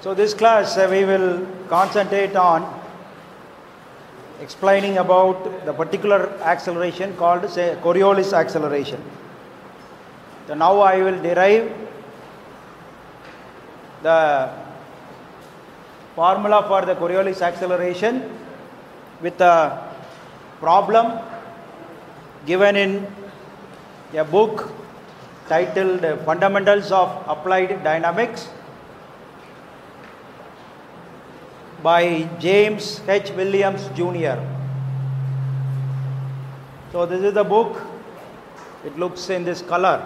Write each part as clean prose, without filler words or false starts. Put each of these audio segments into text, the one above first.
So this class we will concentrate on explaining about the particular acceleration called Coriolis acceleration. So now I will derive the formula for the Coriolis acceleration with a problem given in a book titled Fundamentals of Applied Dynamics by James H. Williams Jr. So this is the book. It looks in this color.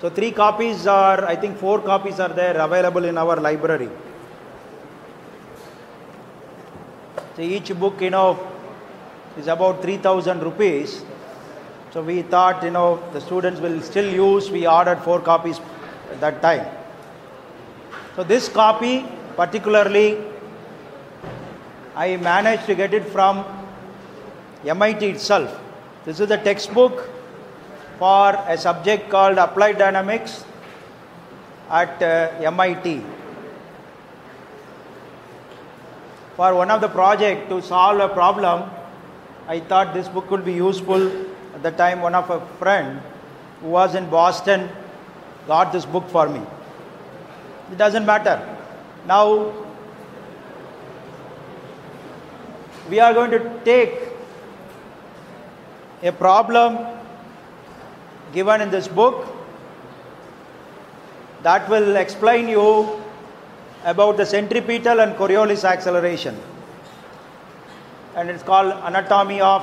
So 3 copies are, I think 4 copies are there available in our library. So each book, is about 3,000 rupees. So we thought, the students will still use. We ordered 4 copies at that time. So this copy particularly, I managed to get it from MIT itself. This is the textbook for a subject called Applied Dynamics at MIT. For one of the project to solve a problem, I thought this book could be useful. At the time, one of a friend who was in Boston got this book for me. It doesn't matter. Now, we are going to take a problem given in this book that will explain you about the centripetal and Coriolis acceleration. And it's called Anatomy of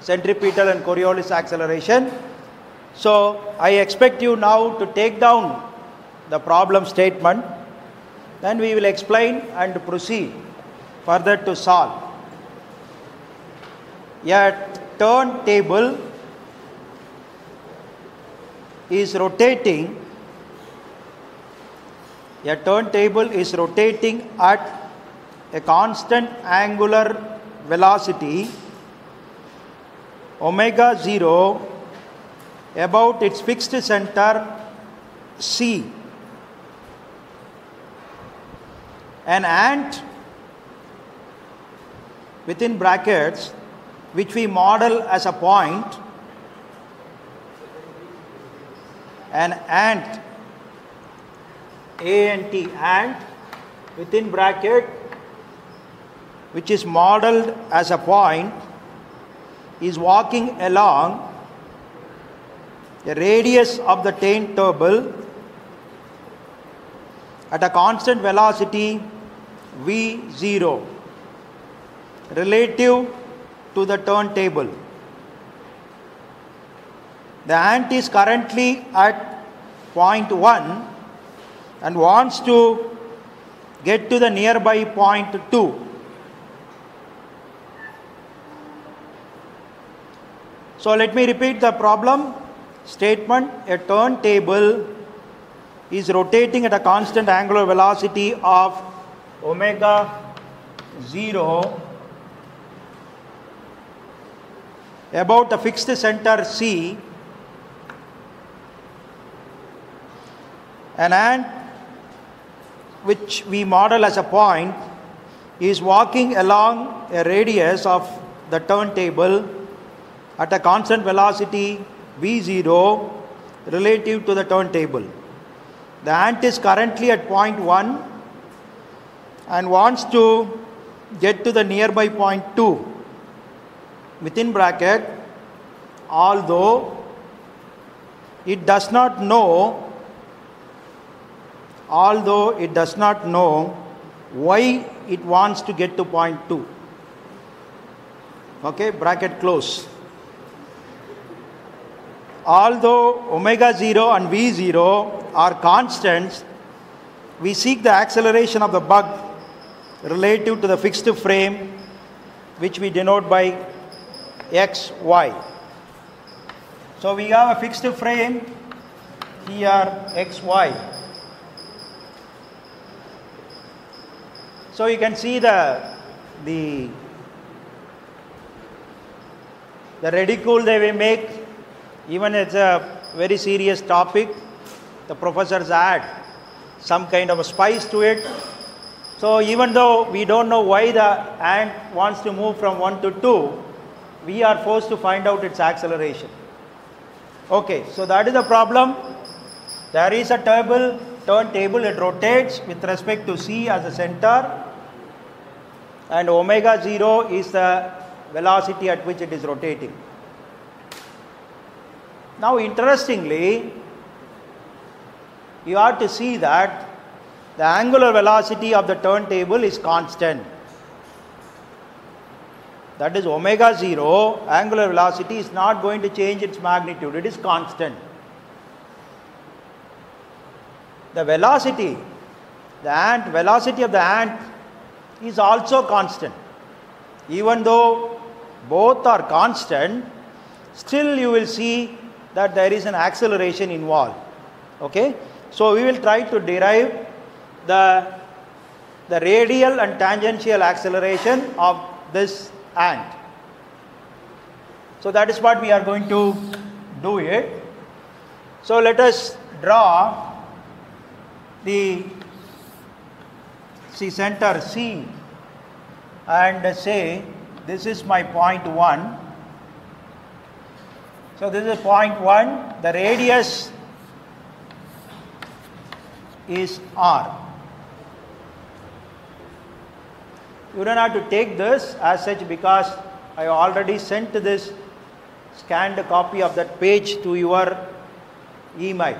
Centripetal and Coriolis Acceleration. So, I expect you now to take down the problem statement. Then we will explain and proceed further to solve. A turntable is rotating. A turntable is rotating at a constant angular velocity omega 0 about its fixed center C. An ant within brackets, which we model as a point, an ant, A-N-T, ant within bracket, which is modeled as a point, is walking along the radius of the turntable at a constant velocity V0 relative to the turntable. The ant is currently at point 1 and wants to get to the nearby point 2. So let me repeat the problem statement. A turntable is rotating at a constant angular velocity of omega 0 about a fixed center C. An ant, which we model as a point, is walking along a radius of the turntable at a constant velocity V0 relative to the turntable. The ant is currently at point 1 and wants to get to the nearby point 2 within bracket, although it does not know why it wants to get to point 2. Okay, bracket close. Although omega 0 and V0 are constants, we seek the acceleration of the bug relative to the fixed frame, which we denote by xy. So we have a fixed frame here, xy. So you can see the ridicule they will make, even it's a very serious topic. The professors add some kind of a spice to it. So even though we don't know why the ant wants to move from 1 to 2, we are forced to find out its acceleration. Okay, so that is the problem. There is a turntable, it rotates with respect to C as the center, and omega 0 is the velocity at which it is rotating. Now interestingly, you have to see that the angular velocity of the turntable is constant. That is omega 0, angular velocity is not going to change its magnitude, it is constant. The velocity of the ant is also constant. Even though both are constant, still you will see that there is an acceleration involved. Okay? So we will try to derive the radial and tangential acceleration of this ant. So that is what we are going to do it. So let us draw the center C and say this is my point 1. So this is point 1, the radius is R. You don't have to take this as such because I already sent this scanned copy of that page to your email.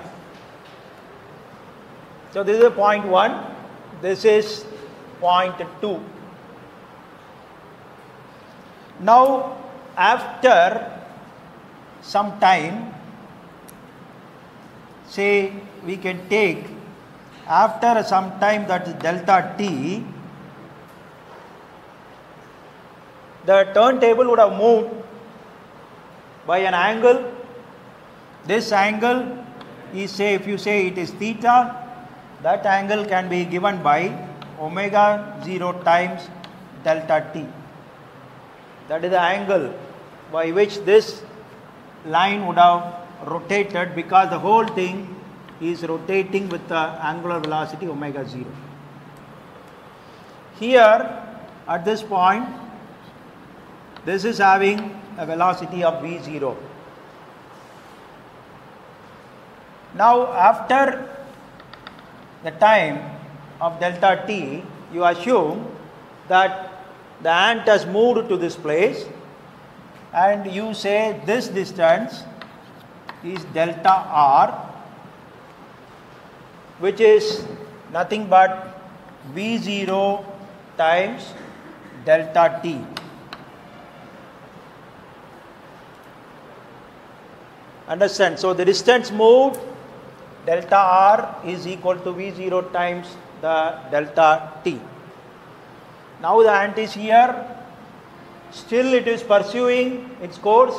So this is point 1, this is point 2. Now after some time, say we can take after some time, that is delta t, the turntable would have moved by an angle. This angle is, say, if you say it is theta, that angle can be given by omega 0 times delta t. That is the angle by which this line would have rotated, because the whole thing is rotating with the angular velocity omega 0. Here at this point, this is having a velocity of v0. Now after the time of delta t, you assume that the ant has moved to this place, and you say this distance is delta r, which is nothing but v0 times delta t. Understand? So the distance moved, delta r is equal to v0 times the delta t. Now the ant is here, still it is pursuing its course,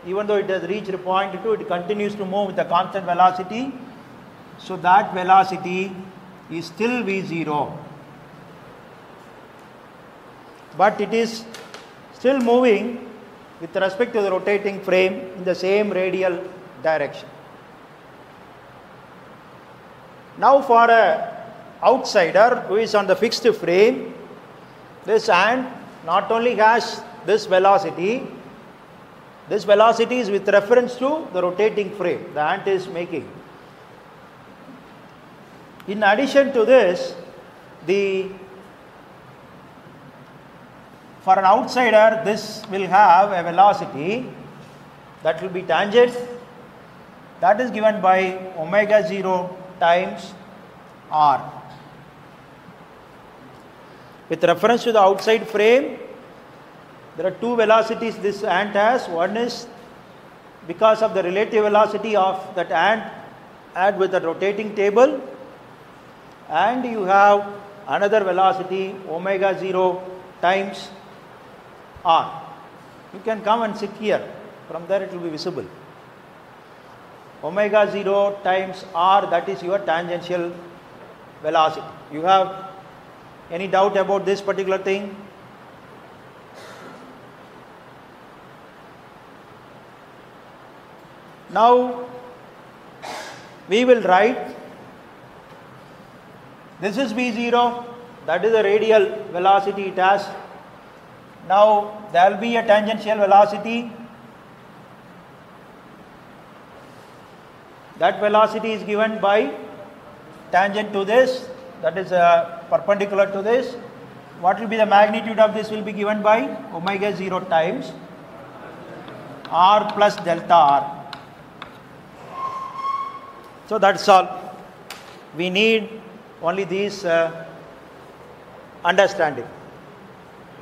even though it has reached point 2, it continues to move with a constant velocity. So that velocity is still v0, but it is still moving with respect to the rotating frame in the same radial direction. Now for an outsider who is on the fixed frame, this ant not only has this velocity is with reference to the rotating frame the ant is making. In addition to this, for an outsider, this will have a velocity that will be tangent, that is given by omega 0 times r. With reference to the outside frame, there are two velocities this ant has. One is because of the relative velocity of that ant add with the rotating table, and you have another velocity omega 0 times r. You can come and sit here, from there it will be visible. Omega 0 times r, that is your tangential velocity. You have any doubt about this particular thing? Now we will write This is V0, that is the radial velocity it has. Now there will be a tangential velocity. That velocity is given by tangent to this, that is perpendicular to this. What will be the magnitude of this will be given by omega 0 times r plus delta r. So that's all. We need only these understanding.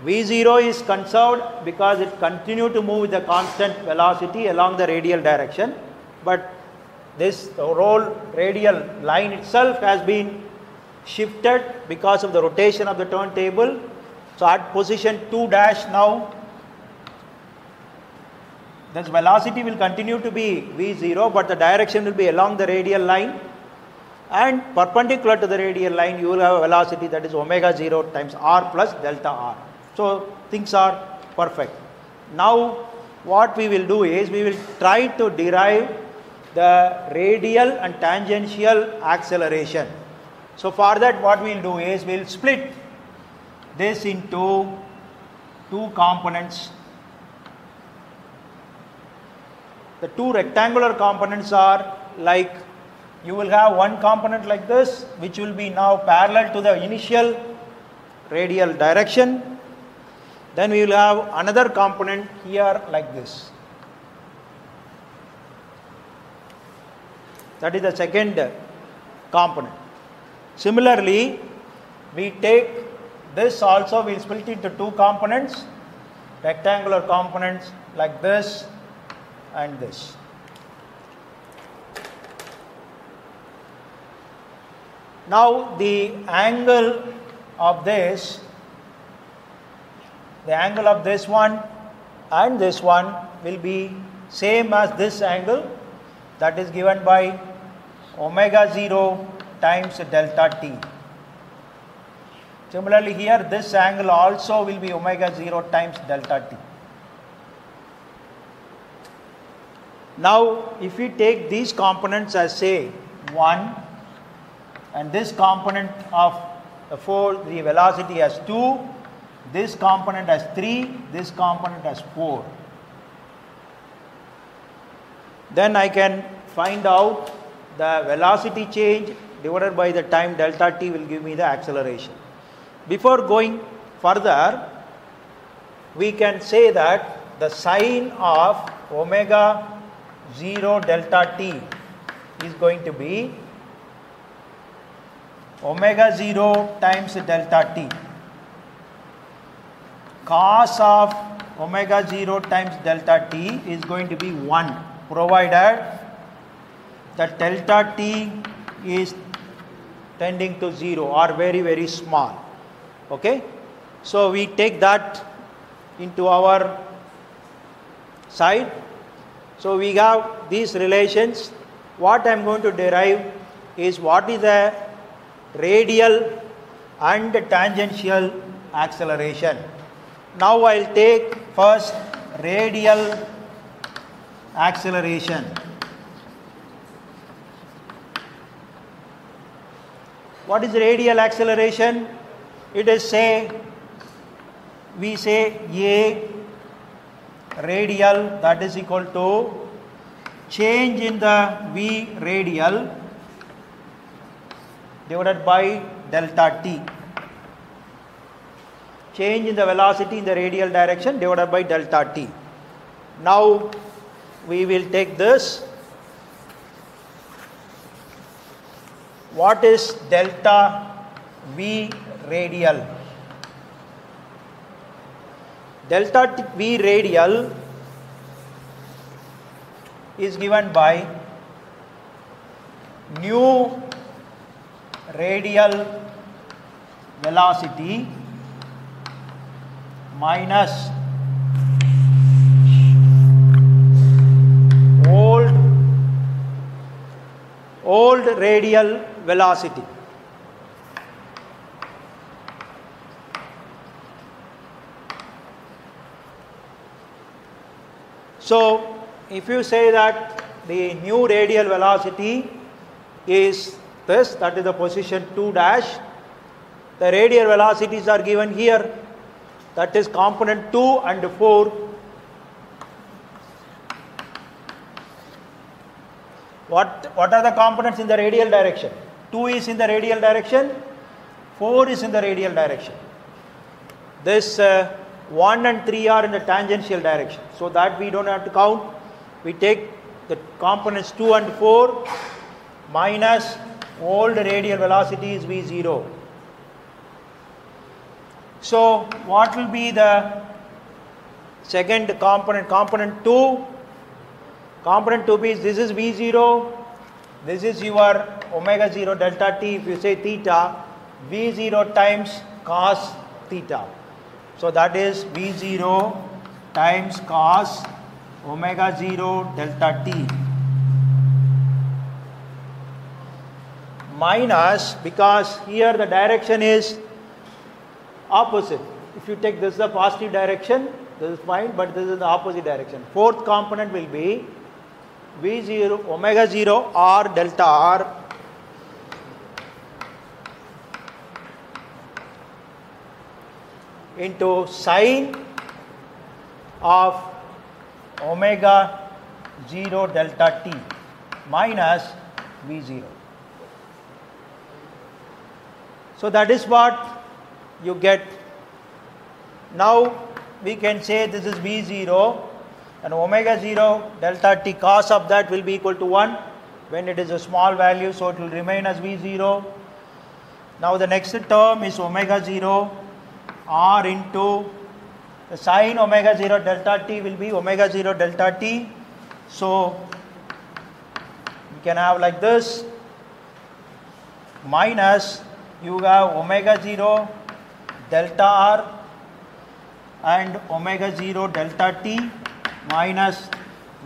V0 is conserved because it continues to move with the constant velocity along the radial direction, but this whole radial line itself has been shifted because of the rotation of the turntable. So at position 2 dash now, this velocity will continue to be V0, but the direction will be along the radial line, and perpendicular to the radial line you will have a velocity that is omega 0 times r plus delta r. So things are perfect. Now what we will do is we will try to derive the radial and tangential acceleration. So for that what we will do is we will split this into two components. The two rectangular components are like, you will have one component like this, which will be now parallel to the initial radial direction. Then we will have another component here like this. That is the second component. Similarly, we take this also, we will split into two components, rectangular components like this and this. Now the angle of this one and this one will be same as this angle, that is given by omega 0 times delta t. Similarly here this angle also will be omega 0 times delta t. Now if we take these components as say 1, and this component of the velocity as 2, this component as 3, this component as 4. Then I can find out the velocity change divided by the time delta t will give me the acceleration. Before going further, we can say that the sine of omega 0 delta t is going to be omega 0 times delta t. Cos of omega 0 times delta t is going to be 1, provided that delta t is tending to 0 or very, very small. Okay? So we take that into our side. So we have these relations. What I am going to derive is what is the radial and tangential acceleration. Now I will take first radial acceleration. What is radial acceleration? It is we say A radial, that is equal to change in the V radial divided by delta t. Change in the velocity in the radial direction divided by delta t. Now we will take this. What is delta V radial? Delta V radial is given by new radial velocity minus old radial velocity. So if you say that the new radial velocity is this, that is the position 2 dash. The radial velocities are given here, that is component 2 and 4. What are the components in the radial direction? 2 is in the radial direction, 4 is in the radial direction. This 1 and 3 are in the tangential direction, so that we don't have to count. We take the components 2 and 4 minus old radial velocity is v0. So what will be the second component? Component 2. Component 2 is, this is v0, this is your omega 0 delta t, if you say theta, v0 times cos theta. So that is v0 times cos omega 0 delta t minus, because here the direction is opposite. If you take this the positive direction, this is fine, but this is the opposite direction. Fourth component will be v0 omega 0 r delta r into sine of omega 0 delta t minus v0. So that is what you get. Now we can say this is v0 and omega 0 delta t cos of that will be equal to 1 when it is a small value, so it will remain as v0. Now the next term is omega 0 r into the sine omega 0 delta t will be omega 0 delta t. So we can have like this, minus you have omega 0 delta r and omega 0 delta t minus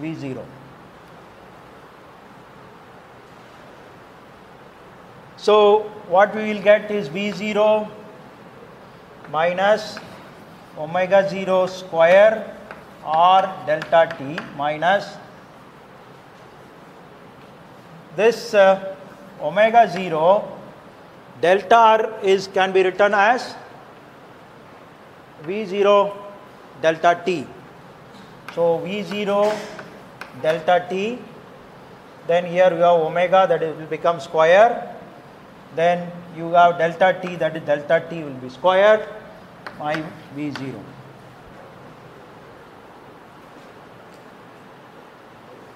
v0. So what we will get is v0 minus omega 0 square r delta t minus this omega 0 delta r can be written as v0 delta t. So v0 delta t, then here you have omega, that will become square, then you have delta t, that is delta t will be squared by v0.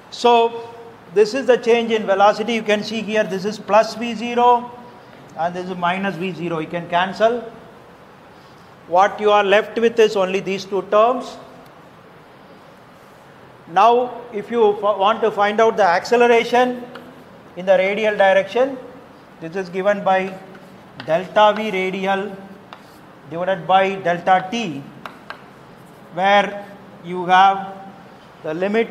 So this is the change in velocity. You can see here this is plus v0 and this is minus v0. You can cancel. What you are left with is only these two terms. Now if you want to find out the acceleration in the radial direction, this is given by delta v radial divided by delta t, where you have the limit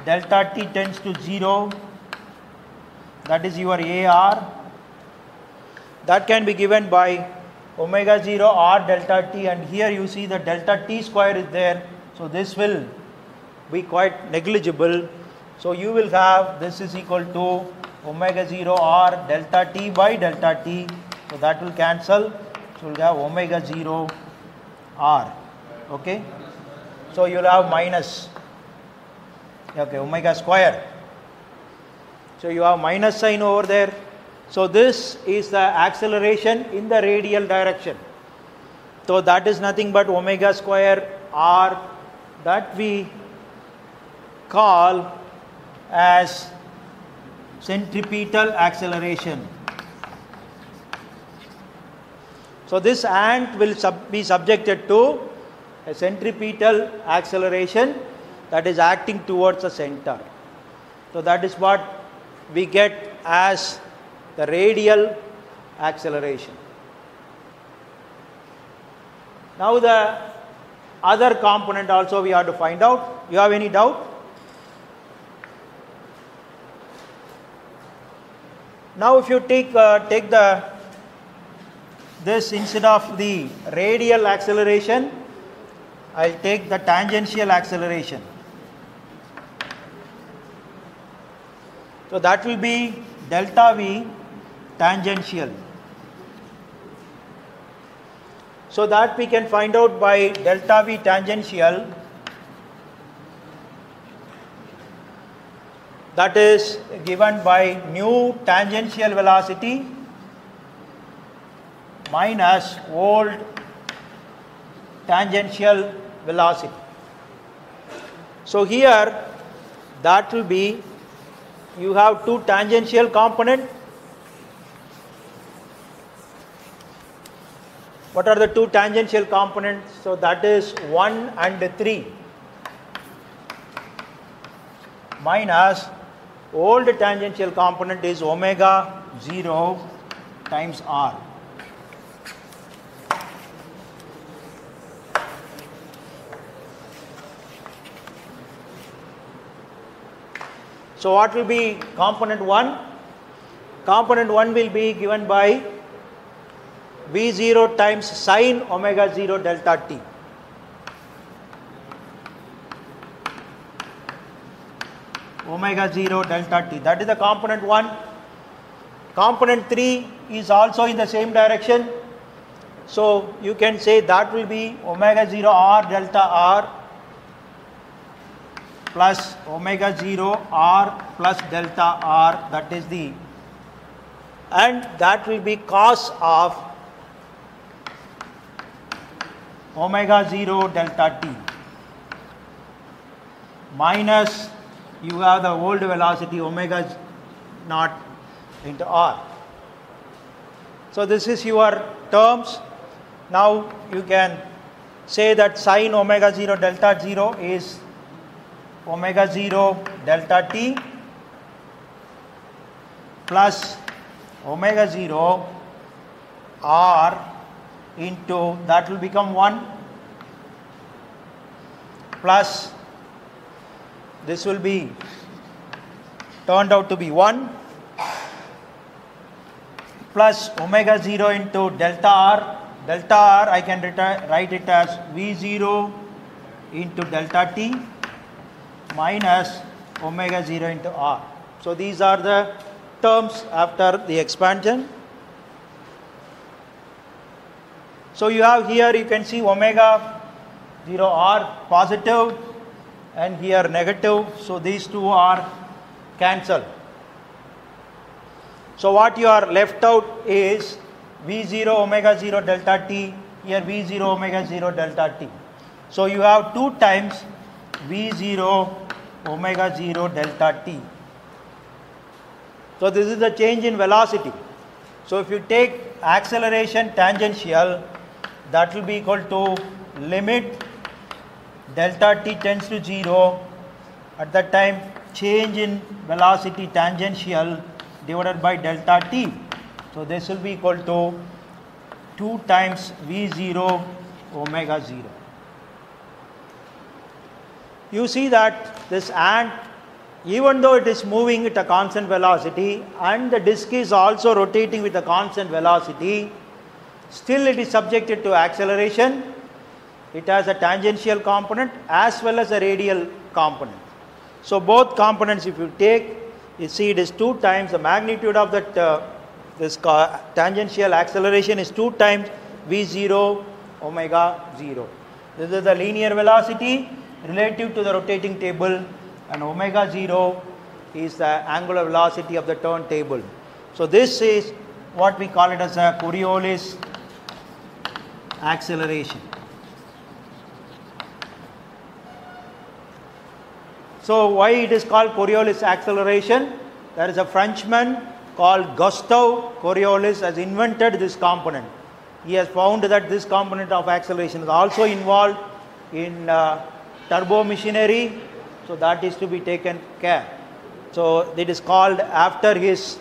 delta t tends to 0, that is your AR. That can be given by omega 0 r delta t, and here you see the delta t square is there, so this will be quite negligible. So you will have this is equal to omega 0 r delta t by delta t, so that will cancel, so you will have omega 0 r. Okay, so you will have minus, okay, omega square, so you have minus sign over there. So this is the acceleration in the radial direction. So that is nothing but omega square r, that we call as centripetal acceleration. So this ant will be subjected to a centripetal acceleration that is acting towards the center. So that is what we get as the radial acceleration. Now the other component also we have to find out. You have any doubt? Now if you take this instead of the radial acceleration, I'll take the tangential acceleration. So that will be delta V tangential. So that we can find out by delta V tangential, that is given by new tangential velocity minus old tangential velocity. So here that will be, you have two tangential component. What are the two tangential components? So that is 1 and 3 minus old tangential component is omega 0 times r. So what will be component 1? Component 1 will be given by V0 times sine omega 0 delta t. Omega 0 delta t. That is the component 1. Component 3 is also in the same direction. So you can say that will be omega 0 r delta r plus omega 0 r plus delta r, that is the, and that will be cos of omega 0 delta t minus, you have the old velocity omega naught into r. So this is your terms. Now you can say that sine omega 0 delta 0 is omega 0 delta t plus omega 0 r into, that will become 1 plus, this will be turned out to be 1 plus omega 0 into delta r. Delta r I can write it as V0 into delta t minus omega 0 into r. So these are the terms after the expansion. So you have here, you can see omega 0 r positive and here negative. So these two are cancelled. So what you are left out is V0 omega 0 delta t, here V0 omega 0 delta t. So you have 2 times V0 omega 0 delta t. So this is the change in velocity. So if you take acceleration tangential, that will be equal to limit delta t tends to 0, at that time change in velocity tangential divided by delta t. So this will be equal to 2 times V0 omega 0. You see that this ant, even though it is moving at a constant velocity and the disk is also rotating with a constant velocity, still it is subjected to acceleration. It has a tangential component as well as a radial component. So both components, if you take, you see it is 2 times the magnitude of that this tangential acceleration is 2 times V0 omega 0. This is the linear velocity relative to the rotating table, and omega 0 is the angular velocity of the turntable. So this is what we call it as a Coriolis acceleration. So why it is called Coriolis acceleration? There is a Frenchman called Gustave Coriolis has invented this component. He has found that this component of acceleration is also involved in turbo machinery, so that is to be taken care. So it is called after his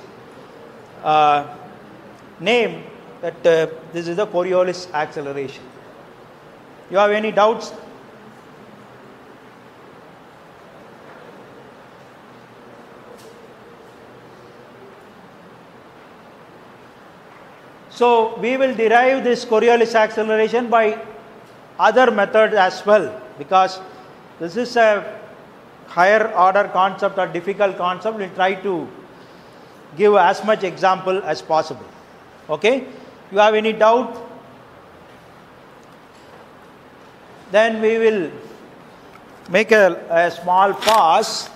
name, that this is the Coriolis acceleration. You have any doubts? So we will derive this Coriolis acceleration by other methods as well, because this is a higher order concept or difficult concept, we'll try to give as much example as possible. Okay? You have any doubt? Then we will make a small pause.